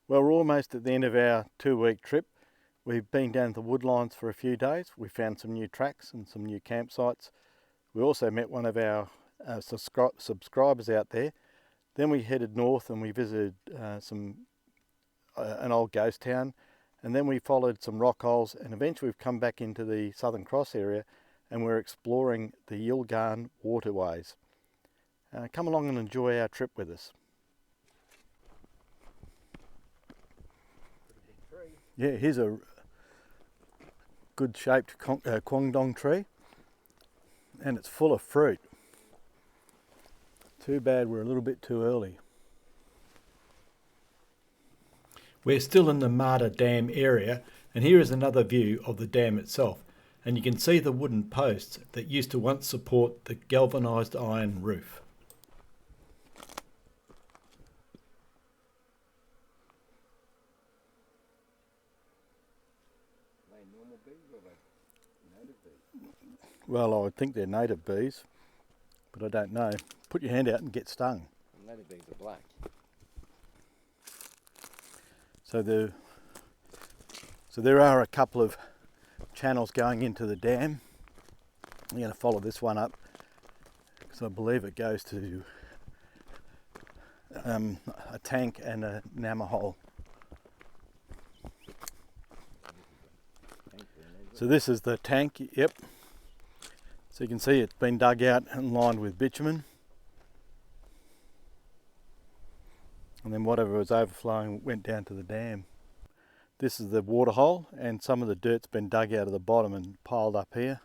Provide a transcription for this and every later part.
Well, we're almost at the end of our 2-week trip. We've been down to the woodlines for a few days. We found some new tracks and some new campsites. We also met one of our subscribers out there. Then we headed north and we visited an old ghost town, and then we followed some rock holes, and eventually we've come back into the Southern Cross area and we're exploring the Yilgarn Waterways. Come along and enjoy our trip with us. Yeah, here's a good shaped Kwangdong tree, and it's full of fruit. Too bad we're a little bit too early. We're still in the Marda Dam area, and here is another view of the dam itself, and you can see the wooden posts that used to once support the galvanised iron roof. Well, I would think they're native bees, but I don't know. Put your hand out and get stung. Native bees are black. So there are a couple of channels going into the dam. I'm going to follow this one up because I believe it goes to a tank and a Nama hole. So this is the tank, yep. So you can see it's been dug out and lined with bitumen. And then whatever was overflowing went down to the dam. This is the water hole, and some of the dirt's been dug out of the bottom and piled up here.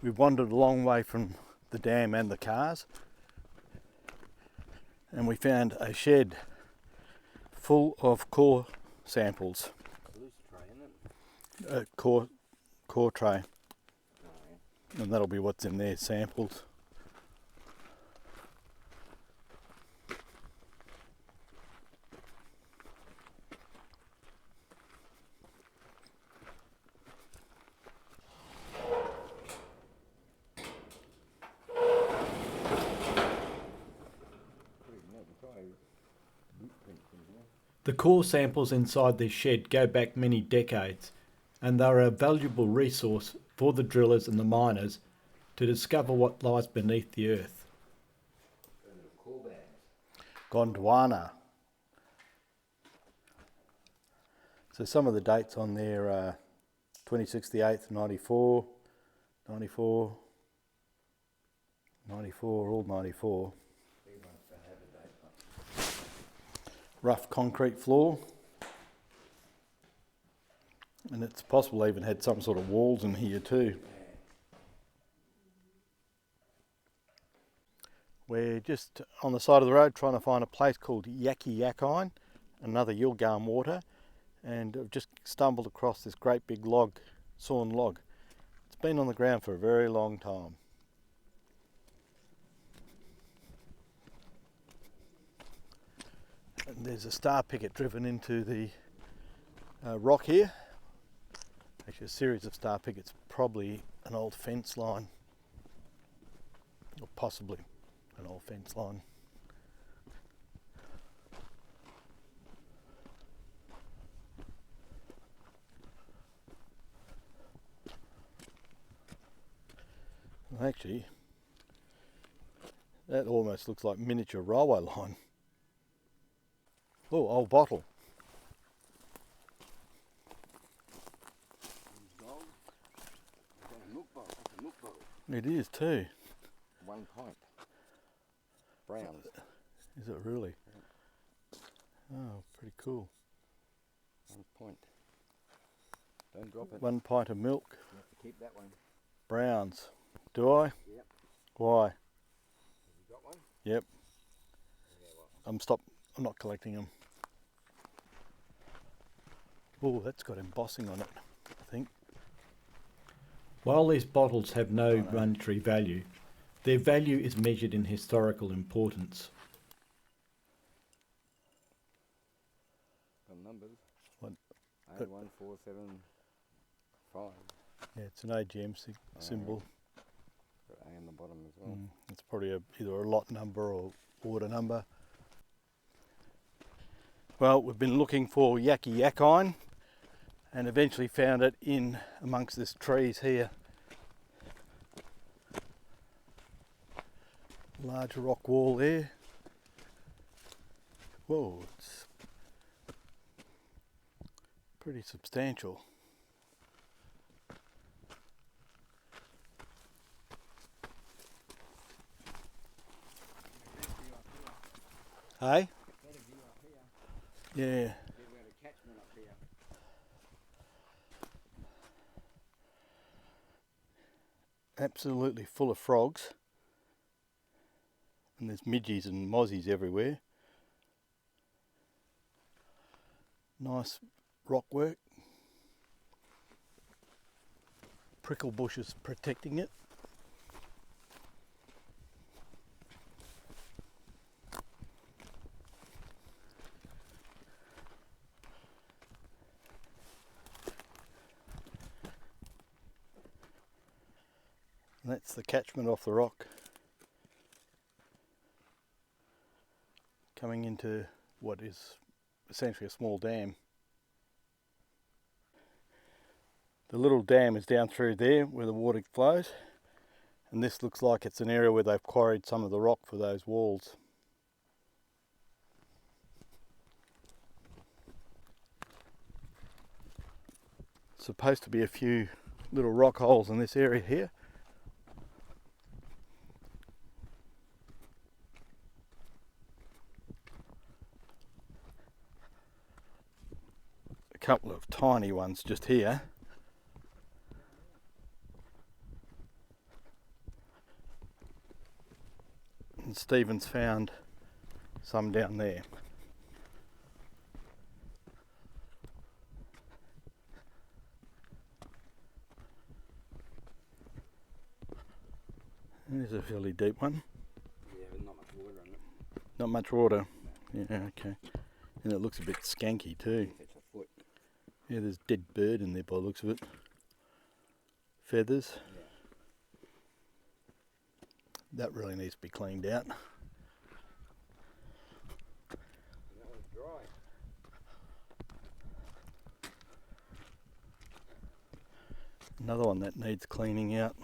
We've wandered a long way from the dam and the cars, and we found a shed full of core samples. Core tray, and that'll be what's in there, samples. The core samples inside this shed go back many decades, and they're a valuable resource for the drillers and the miners to discover what lies beneath the earth. Gondwana. So some of the dates on there are 26th the 8th, 94, 94, 94, all 94. Rough concrete floor. And it's possible even had some sort of walls in here too. We're just on the side of the road trying to find a place called Yaki Yakine, another Yilgarn water, and I've just stumbled across this great big log, sawn log. It's been on the ground for a very long time. And there's a star picket driven into the rock here. Actually a series of star pickets, probably an old fence line, or possibly an old fence line. Actually, that almost looks like miniature railway line. Oh, old bottle. It is too. 1 pint. Browns. Is it really? Yeah. Oh, pretty cool. 1 pint. Don't drop it. 1 pint of milk. You have to keep that one. Browns. Do I? Yep. Why? Have you got one? Yep. Yeah, I'm not collecting them. Oh, that's got embossing on it, I think. While these bottles have no monetary value, their value is measured in historical importance. Got numbers. What? 81475. Yeah, it's an AGM symbol. Got A on the bottom as well. It's probably either a lot number or order number. Well, we've been looking for yakky yakine and eventually found it in amongst this trees here. Large rock wall there. Whoa, it's pretty substantial. Hey? Yeah. Absolutely full of frogs. And there's midgies and mozzies everywhere. Nice rock work. Prickle bushes protecting it. And that's the catchment off the rock. Coming into what is essentially a small dam. The little dam is down through there where the water flows, and this looks like it's an area where they've quarried some of the rock for those walls. Supposed to be a few little rock holes in this area here. A couple of tiny ones just here. And Stephen's found some down there. There's a fairly deep one. Yeah, there's not much water in it. Not much water. Yeah, okay. And it looks a bit skanky too. It's a foot. Yeah, there's a dead bird in there by the looks of it. Feathers. Yeah. That really needs to be cleaned out. And that one's dry. Another one that needs cleaning out.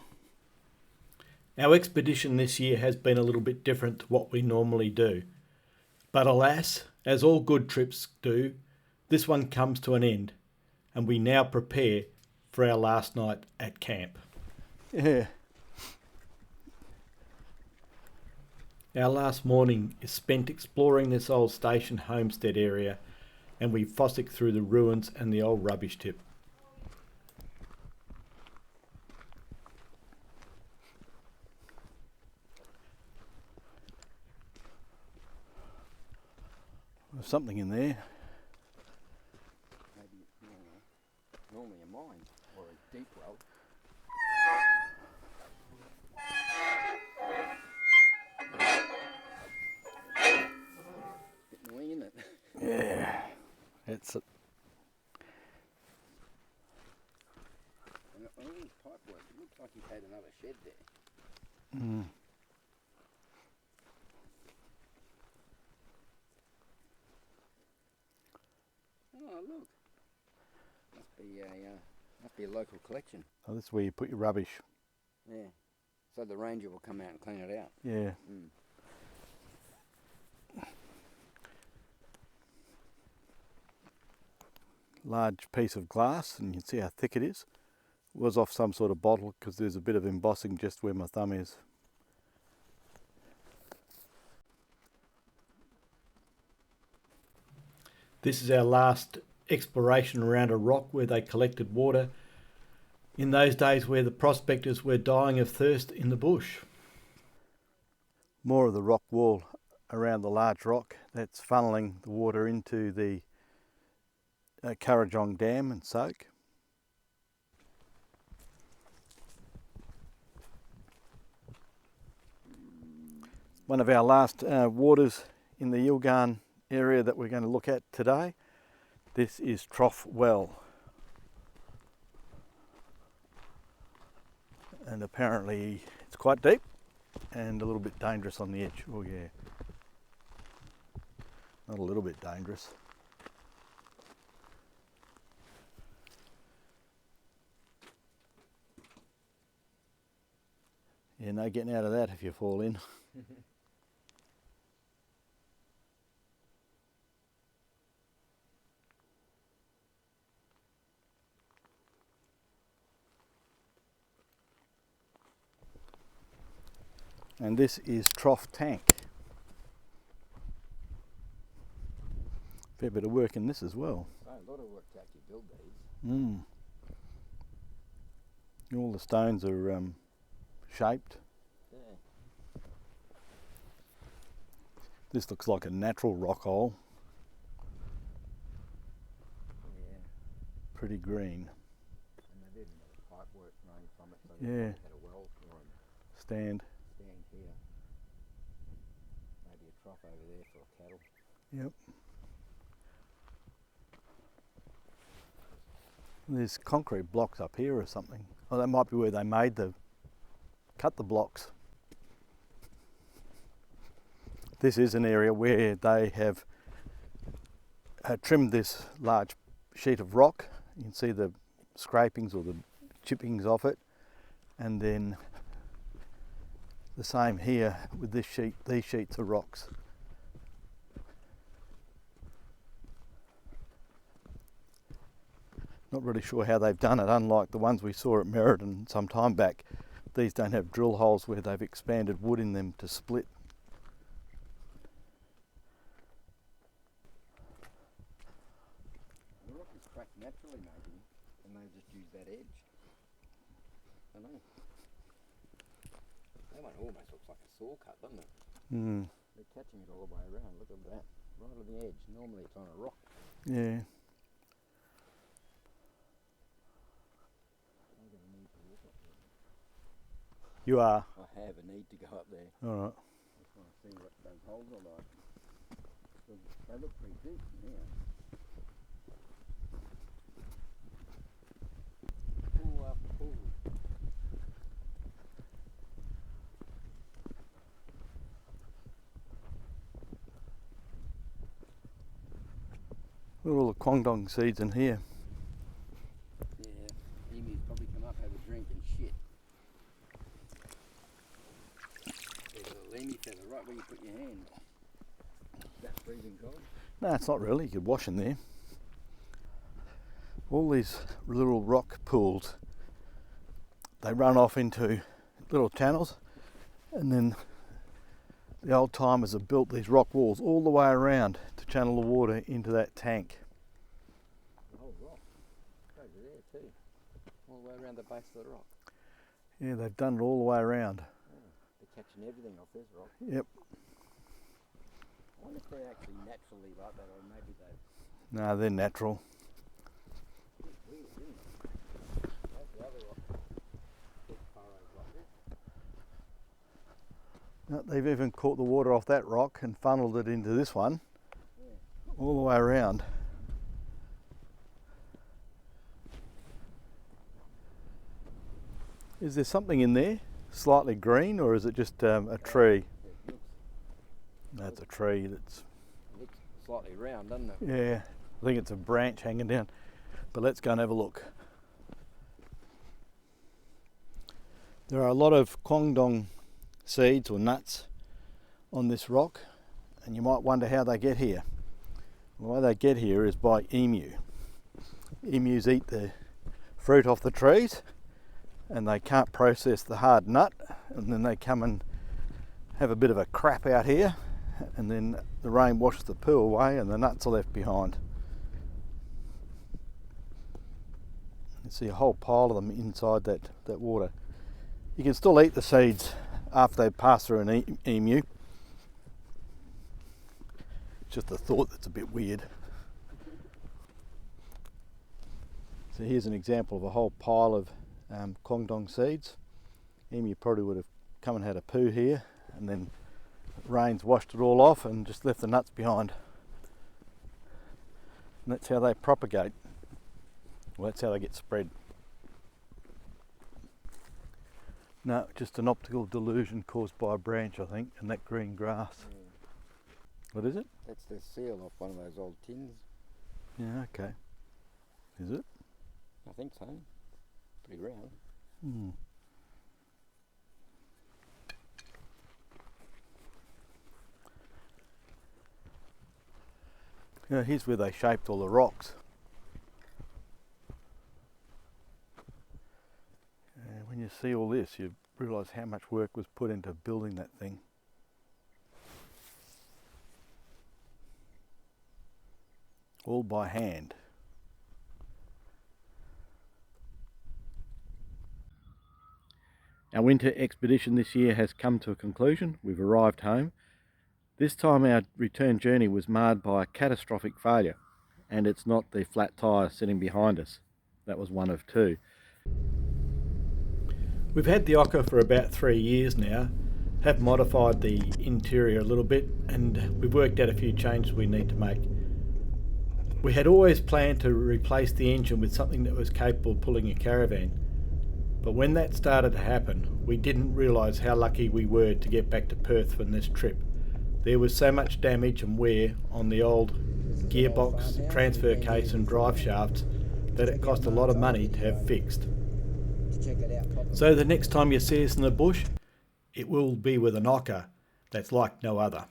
Our expedition this year has been a little bit different to what we normally do. But alas, as all good trips do, this one comes to an end, and we now prepare for our last night at camp. Yeah. Our last morning is spent exploring this old station homestead area, and we fossick through the ruins and the old rubbish tip. There's something in there. Maybe, normally a mine or a deep well. Bit annoying, isn't it? Yeah. It's a, And all this pipe work, it looks like he's had another shed there. mm, Oh, look. Must be a local collection. oh, this is where you put your rubbish. Yeah. So the ranger will come out and clean it out. Yeah. Mm. Large piece of glass, and you can see how thick it is. Was off some sort of bottle because there's a bit of embossing just where my thumb is. This is our last exploration around a rock where they collected water in those days where the prospectors were dying of thirst in the bush. More of the rock wall around the large rock that's funneling the water into the Currajong Dam and soak. One of our last waters in the Yilgarn area that we're going to look at today. This is Trough Well. And apparently it's quite deep and a little bit dangerous on the edge. Oh yeah. Not a little bit dangerous. Yeah, no getting out of that if you fall in. And this is trough tank. Fair bit of work in this as well. Oh, a lot of work to actually build these. All the stones are shaped. Yeah. This looks like a natural rock hole. Yeah. Pretty green. And they did a lot of pipe work running from it, so Yeah. they had a well for them. Stand. Stand here. Maybe a trough over there for cattle. Yep. There's concrete blocks up here or something. Oh, that might be where they cut the blocks. This is an area where they have trimmed this large sheet of rock. You can see the scrapings or the chippings off it, and then the same here with this sheet, these sheets of rocks. Not really sure how they've done it, unlike the ones we saw at Meriden some time back. These don't have drill holes where they've expanded wood in them to split. The rock is cracked naturally maybe, and they just use that edge. I know. That one almost looks like a saw cut, doesn't it? They're catching it all the way around, look at that. Right on the edge. Normally it's on a rock. Yeah. I'm going to need to walk up there. You are? I have a need to go up there. Alright. I just want to see what those holes are like. They look pretty deep from here. Pool after pool. Look at all the Kwangdong seeds in here. Yeah, emus probably come up, have a drink and shit. There's a little emu feather right where you put your hand. That's freezing cold. No, it's not really. You could wash in there. All these little rock pools, they run off into little channels, and then the old timers have built these rock walls all the way around to channel the water into that tank. The whole rock. Over there too. All the way around the base of the rock. Yeah, they've done it all the way around. They're catching everything off this rock. Yep. I wonder if they're actually naturally like that, or maybe they. No, they're natural. It's weird, isn't it? That's the other rock. Big furrows like this. No, they've even caught the water off that rock and funneled it into this one, Yeah. all the way around. Is there something in there, slightly green, or is it just a tree? It That's a tree. looks slightly round, doesn't it? Yeah, I think it's a branch hanging down. But let's go and have a look. There are a lot of Kwangdong seeds or nuts on this rock, and you might wonder how they get here. The way they get here is by emu. Emus eat the fruit off the trees, and they can't process the hard nut, and then they come and have a bit of a crap out here, and then the rain washes the poo away and the nuts are left behind. You see a whole pile of them inside that water. You can still eat the seeds after they pass through an emu. It's just the thought that's a bit weird. So here's an example of a whole pile of Kwangdong seeds. Emu probably would have come and had a poo here, and then rain's washed it all off and just left the nuts behind. And that's how they propagate. Well, that's how they get spread. No, just an optical delusion caused by a branch, I think, and that green grass. Yeah. What is it? That's the seal off one of those old tins. Yeah, okay. Is it? I think so. Pretty round. Hmm. Here's where they shaped all the rocks. When you see all this, you realise how much work was put into building that thing. All by hand. Our winter expedition this year has come to a conclusion. We've arrived home. This time our return journey was marred by a catastrophic failure, and it's not the flat tyre sitting behind us. That was one of two. We've had the Ocker for about 3 years now, have modified the interior a little bit, and we've worked out a few changes we need to make. We had always planned to replace the engine with something that was capable of pulling a caravan, but when that started to happen, we didn't realise how lucky we were to get back to Perth from this trip. There was so much damage and wear on the old gearbox, transfer case and drive shafts that it cost a lot of money to have fixed. So the next time you see us in the bush, it will be with an Ocker that's like no other.